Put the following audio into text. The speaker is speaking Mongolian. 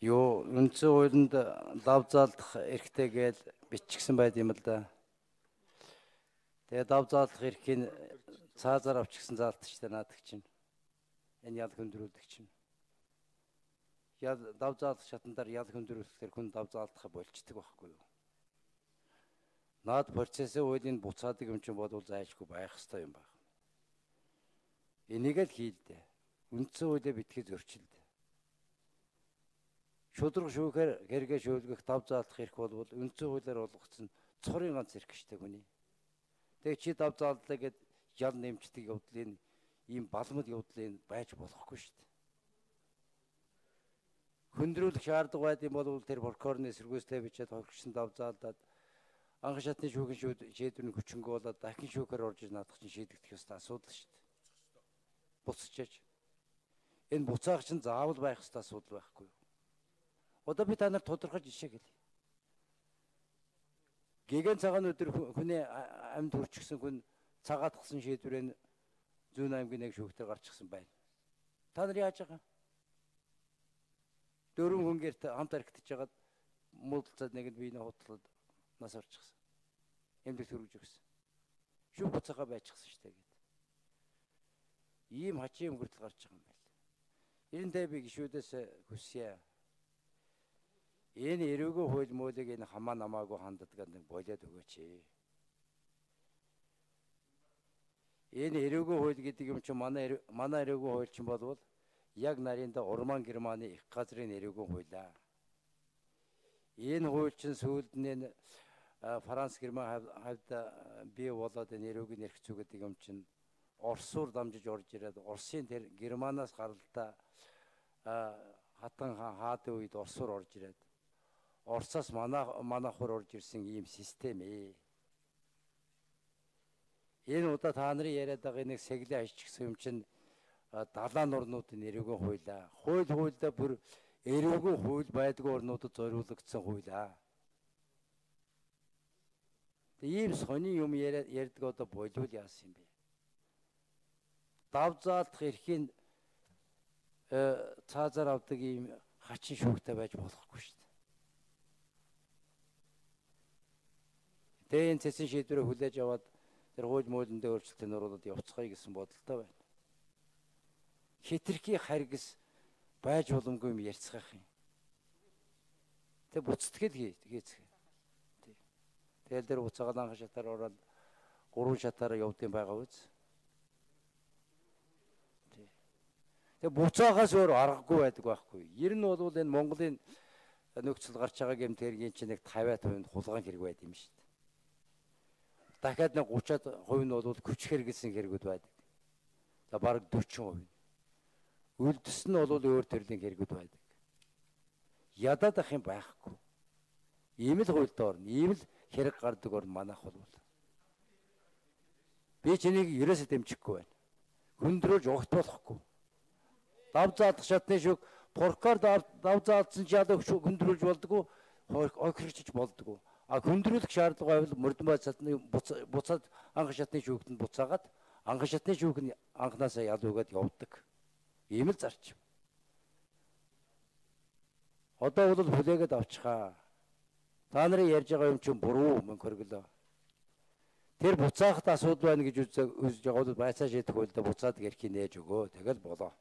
Юу үндсэн хуулинд дав заалдах эрхтэй гэж бичигдсэн байт юм л да. Тэгээ дав заалдах эрхийг цаазаар авчихсан заалтчтай наадаг чинь. Энэ ял хөндрүүлдэг чинь. Ял дав заалдах шатандар ял хөндрүүлэхээр хүн дав заалдахаа болчдөг байхгүй юу? Наад процессын хуулийн буцаадаг юм чинь бодвол зайлшгүй байх ёстой юм байна. Энийг л хийлдэ. Үндсэн хуулиа битгий зөрчилдө. Шудраг шүүхээр хэрэгэ шүүлгэх дав заалдах эрх болвол үндсэн хуулиар олгогдсон цорын ганц эрх штэ хүний. Тэгээ чи дав заалдлаа гэд ял нэмждэг явдлын ийм балмад явдлын байж болохгүй штэ. Хөндрүүлэх шаардлага байд юм бол тэр прокурорны эсэргүүцтэй бичээд хоригдсон дав заалдаад анх шатны шүүхийн шийдвэрийн хүчингү болоод дахин шүүхээр орж иж наадах чинь шийдэгдэх ёстой асуудал штэ. Буцчихж. Энэ буцаах чинь заавал байх ёстой асуудал байхгүй юу? Одоо би та нарт тодорхой жишээ хэлье. Гэгэн цагаан өдөр хүний амьд хүрчихсэн хүн цагаатгсан шийдвэрийн зүүн аймгийн нэг шүүхтэр гарчихсан байна. Та нар яаж байгаа? Дөрвөн хүн гэрт хамт архитаж жагаад муудалцаад нэгэнд биенээ хутлаад нас орчихсан. Эмнэлэгт хүргэж өгсөн. Шүүх буцаага байчихсан штэ гэд. Ийм хачийн өнгөртөл гарч байгаа юм байна. Эрэндээ би гишүүдээс хүсье. Энэ эрүүгийн хууль муулийг энэ хамаа намаагүй ханддаг нэг болоод өгөөч. Энэ эрүүгийн хууль гэдэг юм чинь манай эрүүгийн хууль чинь болвол яг нарийнда Урман Германы их газрын эрүүгийн хуулиа. Энэ хууль чинь сүүлд нь Франц Герман хавьд бий болоод энэ эрүүгийн эрх зүй гэдэг юм чинь Оросоор дамжиж орж ирээд Оросын тэр Германаас гаралтай хатан хаан хаадаг үед Оросоор орж ирээд Оросоос манайхаар орж ирсэн ийм систем ээ. Энэ удаа та нарын яриад байгаа нэг сэглээ ашигсан юм чинь далайн орнуудын эрүүгийн хуулиа. Хуулиудаа бүр эрүүгийн хууль байдгүй орнуудад зориулагдсан хуулиа. Ийм сони юм ярьдаг одоо болов яасан юм бэ? Дав заалдах эрхийн цаазаар авдаг ийм хачин шүүхтэй байж болохгүй шүү дээ. Тэгээ энэ цэцэн шийдвэрээ хүлээж аваад тэр хууль муулиндээ өөрчлөлтөнд оруулаад явцгаая гэсэн бодолтой байна. Хитрхи харгас байж боломгүй юм ярьцгаах юм. Тэг буцтгэл хийцгээ. Тэгэл дээр буцаагаад анх шатаар ороод 3 шатаараа явдсан байгаа үз. Тэг буцаагаас өөр аргагүй байдаг байхгүй. Ер нь бол энэ Монголын нөхцөл гарч байгаа гэмтэргийн чинь нэг 50% хулгайн хэрэг байд юм шүү дээ. Дахиад нэг 30% нь бол күч хэрэгэлсэн хэрэгүүд байдаг. За бараг 40%. Үлдэс нь бол өөр төрлийн хэрэгүүд байдаг. Ядаад ах юм байхгүй. Ийм л хуульд орно. Ийм л хэрэг гардаг орно манайх бол. Би чинийг ерөөсөө дэмжихгүй байна. Хөндрөөж огт болохгүй. Дав заалдах шатны шүүх прокурор дав заалдсан ч ядаа хөндрүүлж болдгоо, ойрхирчиж болдгоо. А хөндрүүлэх шаардлага байвал мөрдөн байцаатны буцаад анх шатны шүүхтэнд буцаагаад анх шатны шүүх нь анхнаасаа ялуугаад явдаг. Ийм л зарчим. Одоо бол хүлээгээд авчихаа. Та нарын ярьж байгаа юм чинь буруу мөн хөргөлөө. Тэр буцаахт асуудал байна гэж үзэж байгаа бол байцаа шийдэх хуулида буцаад гэрхий нээж өгөө. Тэгэл болоо.